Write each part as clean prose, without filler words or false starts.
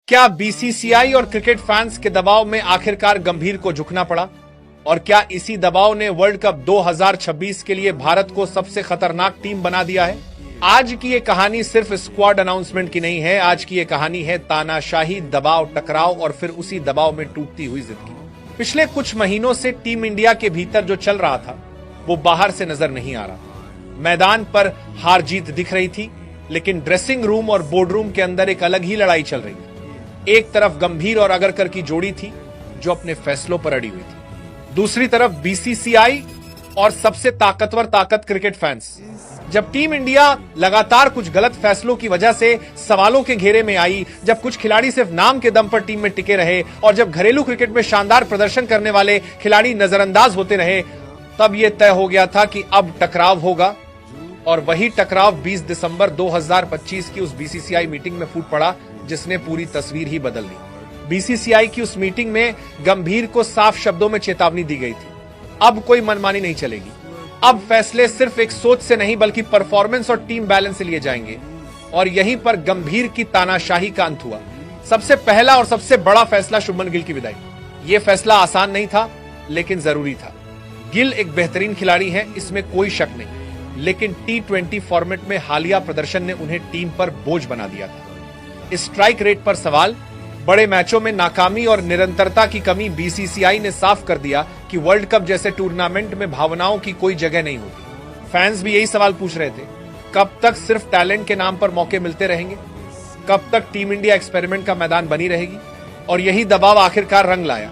क्या बीसीसीआई और cricket fans के दबाव में आखिरकार गंभीर को झुकना पड़ा? और क्या इसी दबाव ने वर्ल्ड कप 2026 के लिए भारत को सबसे खतरनाक टीम बना दिया है? आज की ये कहानी सिर्फ स्क्वाड अनाउंसमेंट की नहीं है। आज की ये कहानी है तानाशाही, दबाव, टकराव और फिर उसी दबाव में टूटती हुई जिद की। पिछले कुछ महीनों से टीम इंडिया के भीतर जो चल रहा था वो बाहर से नजर नहीं आ रहा। मैदान पर हार जीत दिख रही थी, लेकिन ड्रेसिंग रूम और बोर्डरूम के अंदर एक अलग ही लड़ाई चल रही थी। एक तरफ गंभीर और अगरकर की जोड़ी थी जो अपने फैसलों पर अड़ी हुई थी, दूसरी तरफ बीसीसीआई और सबसे ताकतवर क्रिकेट फैंस। जब टीम इंडिया लगातार कुछ गलत फैसलों की वजह से सवालों के घेरे में आई, जब कुछ खिलाड़ी सिर्फ नाम के दम पर टीम में टिके रहे और जब घरेलू क्रिकेट में शानदार प्रदर्शन करने वाले खिलाड़ी नजरअंदाज होते रहे, तब यह तय हो गया था कि अब टकराव होगा। और वही टकराव 20 दिसंबर 2025 की उस बीसीसीआई मीटिंग में फूट पड़ा, जिसने पूरी तस्वीर ही बदल दी। बीसीसीआई की उस मीटिंग में गंभीर को साफ शब्दों में चेतावनी दी गई थी, अब कोई मनमानी नहीं चलेगी। अब फैसले सिर्फ एक सोच से नहीं बल्कि परफॉर्मेंस और टीम बैलेंस से लिए जाएंगे। और यहीं पर गंभीर की तानाशाही का अंत हुआ। सबसे पहला और सबसे बड़ा फैसला शुभमन गिल की विदाई। यह फैसला आसान नहीं था, लेकिन जरूरी था। गिल एक बेहतरीन खिलाड़ी है, इसमें कोई शक नहीं, लेकिन T20 फॉर्मेट में हालिया प्रदर्शन ने उन्हें टीम पर बोझ बना दिया था। स्ट्राइक रेट पर सवाल, बड़े मैचों में नाकामी और निरंतरता की कमी। बीसीसीआई ने साफ कर दिया कि वर्ल्ड कप जैसे टूर्नामेंट में भावनाओं की कोई जगह नहीं होती। फैंस भी यही सवाल पूछ रहे थे, कब तक सिर्फ टैलेंट के नाम पर मौके मिलते रहेंगे? कब तक टीम इंडिया एक्सपेरिमेंट का मैदान बनी रहेगी? और यही दबाव आखिरकार रंग लाया।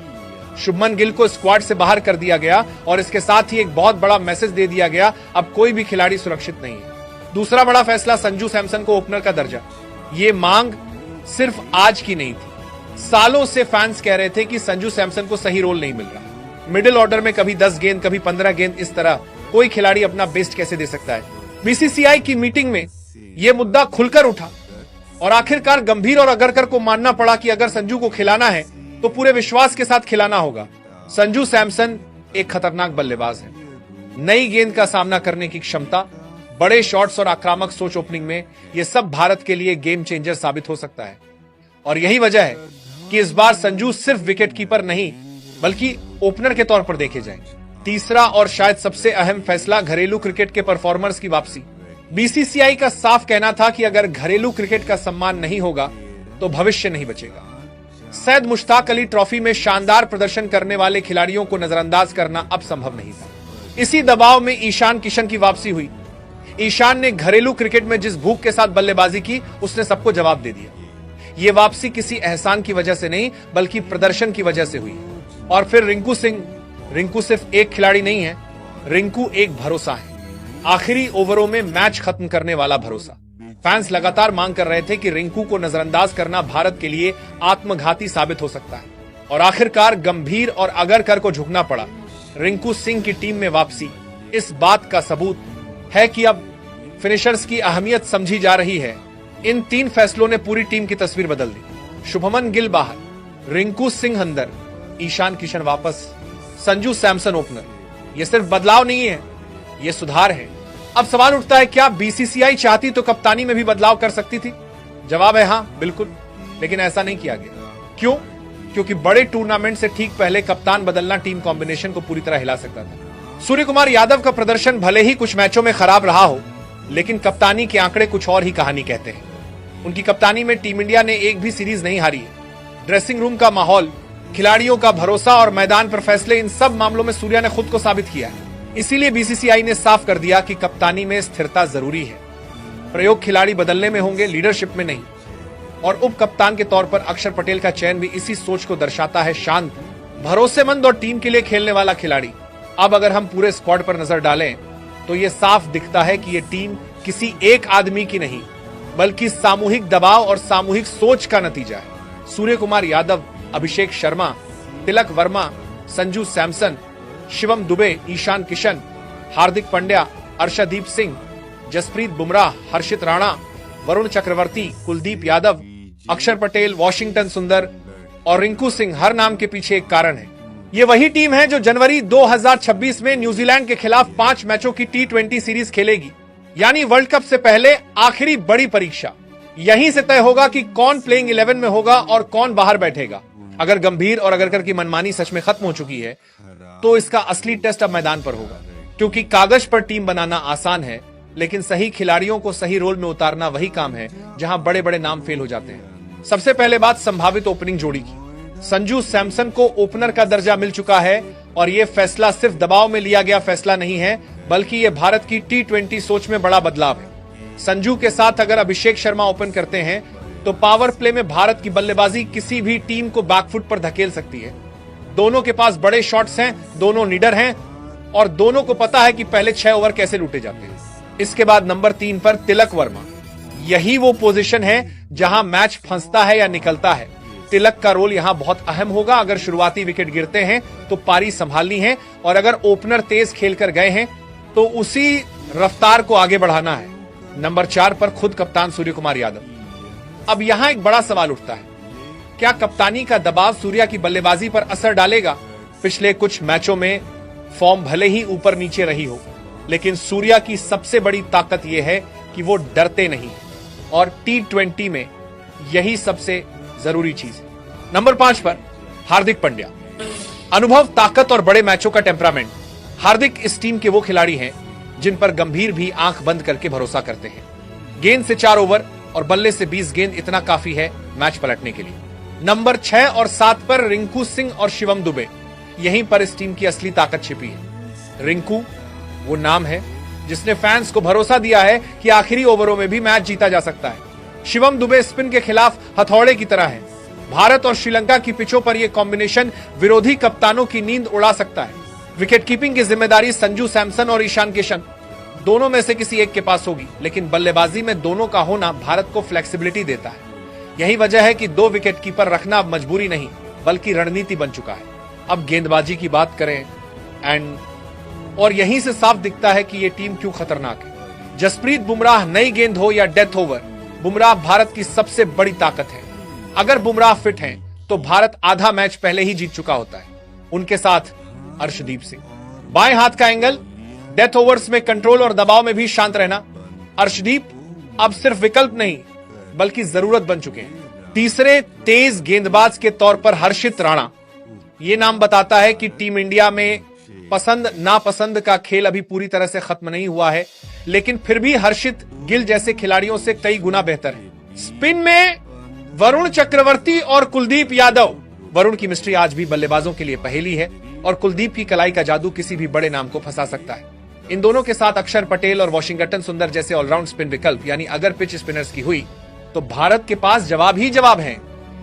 शुभमन गिल को स्क्वाड से बाहर कर दिया गया और इसके साथ ही एक बहुत बड़ा मैसेज दे दिया गया, अब कोई भी खिलाड़ी सुरक्षित नहीं है। दूसरा बड़ा फैसला, संजू सैमसन को ओपनर का दर्जा। ये मांग सिर्फ आज की नहीं थी, सालों से फैंस कह रहे थे कि संजू सैमसन को सही रोल नहीं मिल रहा। मिडिल ऑर्डर में कभी 10 गेंद, कभी 15 गेंद, इस तरह कोई खिलाड़ी अपना बेस्ट कैसे दे सकता है? बीसीसीआई की मीटिंग में यह मुद्दा खुलकर उठा और आखिरकार गंभीर और अगरकर को मानना पड़ा कि अगर संजू को खिलाना है तो पूरे विश्वास के साथ खिलाना होगा। संजू सैमसन एक खतरनाक बल्लेबाज है। नई गेंद का सामना करने की क्षमता, बड़े शॉट्स और आक्रामक सोच ओपनिंग में, यह सब भारत के लिए गेम चेंजर साबित हो सकता है। और यही वजह है कि इस बार संजू सिर्फ विकेट कीपर नहीं बल्कि ओपनर के तौर पर देखे जाएंगे। तीसरा और शायद सबसे अहम फैसला, घरेलू क्रिकेट के परफॉर्मर्स की वापसी। बीसीसीआई का साफ कहना था कि अगर घरेलू क्रिकेट का सम्मान नहीं होगा तो भविष्य नहीं बचेगा। सैयद मुश्ताक अली ट्रॉफी में शानदार प्रदर्शन करने वाले खिलाड़ियों को नजरअंदाज करना अब संभव नहीं था। इसी दबाव में ईशान किशन की वापसी हुई। ईशान ने घरेलू क्रिकेट में जिस भूख के साथ बल्लेबाजी की, उसने सबको जवाब दे दिया। ये वापसी किसी एहसान की वजह से नहीं बल्कि प्रदर्शन की वजह से हुई। और फिर रिंकू सिंह। रिंकू सिर्फ एक खिलाड़ी नहीं है, रिंकू एक भरोसा है। आखिरी ओवरों में मैच खत्म करने वाला भरोसा। फैंस लगातार मांग कर रहे थे कि रिंकू को नजरअंदाज करना भारत के लिए आत्मघाती साबित हो सकता है। और आखिरकार गंभीर और अगरकर को झुकना पड़ा। रिंकू सिंह की टीम में वापसी इस बात का सबूत है कि अब फिनिशर्स की अहमियत समझी जा रही है। इन 3 फैसलों ने पूरी टीम की तस्वीर बदल दी। शुभमन गिल बाहर, रिंकू सिंह अंदर, ईशान किशन वापस, संजू सैमसन ओपनर। यह सिर्फ बदलाव नहीं है, यह सुधार है। अब सवाल उठता है, क्या बीसीसीआई चाहती तो कप्तानी में भी बदलाव कर सकती थी? जवाब है हाँ, बिल्कुल, लेकिन ऐसा नहीं किया गया। क्यों? क्योंकि बड़े टूर्नामेंट से ठीक पहले कप्तान बदलना टीम कॉम्बिनेशन को पूरी तरह हिला सकता था। सूर्यकुमार यादव का प्रदर्शन भले ही कुछ मैचों में खराब रहा हो, लेकिन कप्तानी के आंकड़े कुछ और ही कहानी कहते हैं। उनकी कप्तानी में टीम इंडिया ने एक भी सीरीज नहीं हारी है। ड्रेसिंग रूम का माहौल, खिलाड़ियों का भरोसा और मैदान पर फैसले, इन सब मामलों में सूर्या ने खुद को साबित किया है। इसीलिए बीसीसीआई ने साफ कर दिया कि कप्तानी में स्थिरता जरूरी है। प्रयोग खिलाड़ी बदलने में होंगे, लीडरशिप में नहीं। और उप कप्तान के तौर पर अक्षर पटेल का चयन भी इसी सोच को दर्शाता है। शांत, भरोसेमंद और टीम के लिए खेलने वाला खिलाड़ी। अब अगर हम पूरे स्क्वाड पर नजर डालें तो यह साफ दिखता है कि यह टीम किसी एक आदमी की नहीं बल्कि सामूहिक दबाव और सामूहिक सोच का नतीजा है। सूर्यकुमार यादव, अभिषेक शर्मा, तिलक वर्मा, संजू सैमसन, शिवम दुबे, ईशान किशन, हार्दिक पांड्या, अर्शदीप सिंह, जसप्रीत बुमराह, हर्षित राणा, वरुण चक्रवर्ती, कुलदीप यादव, अक्षर पटेल, वॉशिंगटन सुंदर और रिंकू सिंह। हर नाम के पीछे एक कारण है। ये वही टीम है जो जनवरी 2026 में न्यूजीलैंड के खिलाफ 5 मैचों की T20 सीरीज खेलेगी, यानी वर्ल्ड कप से पहले आखिरी बड़ी परीक्षा। यहीं से तय होगा कि कौन प्लेइंग 11 में होगा और कौन बाहर बैठेगा। अगर गंभीर और अगरकर की मनमानी सच में खत्म हो चुकी है तो इसका असली टेस्ट अब मैदान पर होगा, क्योंकि कागज पर टीम बनाना आसान है, लेकिन सही खिलाड़ियों को सही रोल में उतारना वही काम है जहां बड़े बड़े नाम फेल हो जाते हैं। सबसे पहले बात संभावित ओपनिंग जोड़ी की। संजू सैमसन को ओपनर का दर्जा मिल चुका है और यह फैसला सिर्फ दबाव में लिया गया फैसला नहीं है, बल्कि यह भारत की T20 सोच में बड़ा बदलाव है। संजू के साथ अगर अभिषेक शर्मा ओपन करते हैं तो पावर प्ले में भारत की बल्लेबाजी किसी भी टीम को बैकफुट पर धकेल सकती है। दोनों के पास बड़े शॉट्स हैं, दोनों लीडर हैं और दोनों को पता है कि पहले 6 ओवर कैसे लूटे जाते हैं। इसके बाद नंबर 3 पर तिलक वर्मा। यही वो पोजीशन है जहां मैच फंसता है या निकलता है। तिलक का रोल यहां बहुत अहम होगा। अगर शुरुआती विकेट गिरते हैं तो पारी संभालनी है और अगर ओपनर तेज खेलकर गए हैं तो उसी रफ्तार को आगे बढ़ाना है। नंबर 4 पर खुद कप्तान सूर्य कुमार यादव। अब यहां एक बड़ा सवाल उठता है, क्या कप्तानी का दबाव सूर्या की बल्लेबाजी पर असर डालेगा? पिछले कुछ मैचों में फॉर्म भले ही ऊपर नीचे रही हो, लेकिन सूर्या की सबसे बड़ी ताकत यह है कि वो डरते नहीं और T20 में यही सबसे जरूरी चीज है। नंबर 5 पर हार्दिक पांड्या। अनुभव, ताकत और बड़े मैचों का टेम्परामेंट। हार्दिक इस टीम के वो खिलाड़ी हैं जिन पर गंभीर भी आंख बंद करके भरोसा करते हैं। गेंद से 4 ओवर और बल्ले से 20 गेंद इतना काफी है मैच पलटने के लिए। नंबर 6 और 7 पर रिंकू सिंह और शिवम दुबे। यहीं पर इस टीम की असली ताकत छिपी है। रिंकू वो नाम है जिसने फैंस को भरोसा दिया है कि आखिरी ओवरों में भी मैच जीता जा सकता है। शिवम दुबे स्पिन के खिलाफ हथौड़े की तरह है। भारत और श्रीलंका की पिचों पर यह कॉम्बिनेशन विरोधी कप्तानों की नींद उड़ा सकता है। विकेट कीपिंग की जिम्मेदारी संजू सैमसन और ईशान किशन दोनों में से किसी एक के पास होगी, लेकिन बल्लेबाजी में दोनों का होना भारत को फ्लेक्सिबिलिटी देता है। यही वजह है कि 2 विकेट कीपर रखना अब मजबूरी नहीं बल्कि रणनीति बन चुका है। अब गेंदबाजी की बात करें और यहीं से साफ दिखता है कि यह टीम क्यों खतरनाक है। जसप्रीत बुमराह नई गेंद हो या डेथ ओवर, बुमराह भारत की सबसे बड़ी ताकत है। अगर बुमराह फिट हैं तो भारत आधा मैच पहले ही जीत चुका होता है। उनके साथ अर्शदीप सिंह। बाएं हाथ का एंगल, डेथ ओवर्स में कंट्रोल और दबाव में भी शांत रहना। अर्शदीप अब सिर्फ विकल्प नहीं बल्कि जरूरत बन चुके हैं। तीसरे तेज गेंदबाज के तौर पर हर्षित राणा। यह नाम बताता है कि टीम इंडिया में पसंद नापसंद का खेल अभी पूरी तरह से खत्म नहीं हुआ है, लेकिन फिर भी हर्षित गिल जैसे खिलाड़ियों से कई गुना बेहतर है। स्पिन में वरुण चक्रवर्ती और कुलदीप यादव। वरुण की मिस्ट्री आज भी बल्लेबाजों के लिए पहेली है और कुलदीप की कलाई का जादू किसी भी बड़े नाम को फंसा सकता है। इन दोनों के साथ अक्षर पटेल और वॉशिंगटन सुंदर जैसे ऑलराउंड स्पिन विकल्प, यानी अगर पिच स्पिनर्स की हुई तो भारत के पास जवाब ही जवाब है।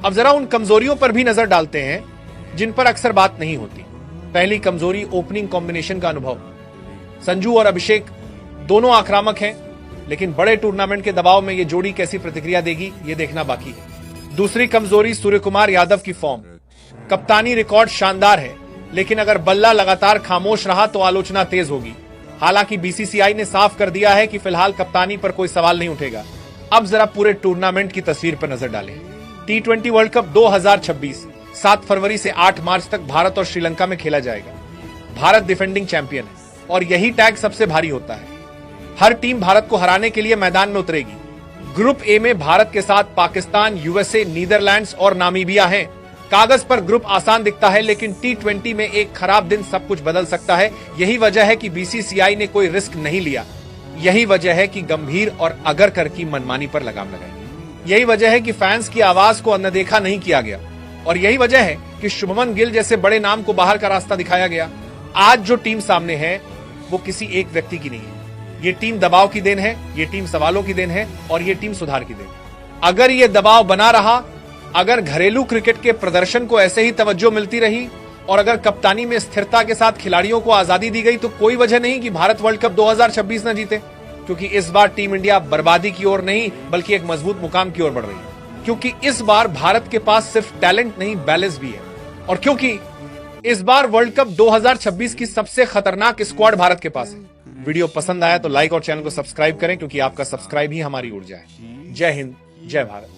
अब जरा उन कमजोरियों पर भी नजर डालते हैं जिन पर अक्सर बात नहीं होती। पहली कमजोरी ओपनिंग कॉम्बिनेशन का अनुभव। संजू और अभिषेक दोनों आक्रामक हैं, लेकिन बड़े टूर्नामेंट के दबाव में ये जोड़ी कैसी प्रतिक्रिया देगी ये देखना बाकी है। दूसरी कमजोरी सूर्य कुमार यादव की फॉर्म। कप्तानी रिकॉर्ड शानदार है, लेकिन अगर बल्ला लगातार खामोश रहा तो आलोचना तेज होगी। हालांकि बीसीसीआई ने साफ कर दिया है कि फिलहाल कप्तानी पर कोई सवाल नहीं उठेगा। अब जरा पूरे टूर्नामेंट की तस्वीर पर नजर डालें। T20 वर्ल्ड कप 2026 7 फरवरी से 8 मार्च तक भारत और श्रीलंका में खेला जाएगा। भारत डिफेंडिंग चैंपियन है और यही टैग सबसे भारी होता है। हर टीम भारत को हराने के लिए मैदान में उतरेगी। ग्रुप ए में भारत के साथ पाकिस्तान, यूएसए, नीदरलैंड्स और नामीबिया हैं। कागज पर ग्रुप आसान दिखता है, लेकिन T20 में एक खराब दिन सब कुछ बदल सकता है। यही वजह है कि बीसीसीआई ने कोई रिस्क नहीं लिया। यही वजह है कि गंभीर और अगरकर की मनमानी पर लगाम लगाई। यही वजह है कि फैंस की आवाज को अनदेखा नहीं किया गया और यही वजह है कि शुभमन गिल जैसे बड़े नाम को बाहर का रास्ता दिखाया गया। आज जो टीम सामने है वो किसी एक व्यक्ति की नहीं है। ये टीम दबाव की देन है, ये टीम सवालों की देन है और ये टीम सुधार की देन है। अगर ये दबाव बना रहा, अगर घरेलू क्रिकेट के प्रदर्शन को ऐसे ही तवज्जो मिलती रही और अगर कप्तानी में स्थिरता के साथ खिलाड़ियों को आजादी दी गई तो कोई वजह नहीं कि भारत वर्ल्ड कप 2026 न जीते। क्योंकि इस बार टीम इंडिया बर्बादी की ओर नहीं बल्कि एक मजबूत मुकाम की ओर बढ़ रही है। क्योंकि इस बार भारत के पास सिर्फ टैलेंट नहीं बैलेंस भी है और क्योंकि इस बार वर्ल्ड कप 2026 की सबसे खतरनाक स्क्वाड भारत के पास है। वीडियो पसंद आया तो लाइक और चैनल को सब्सक्राइब करें, क्योंकि आपका सब्सक्राइब ही हमारी ऊर्जा है। जय हिंद, जय भारत।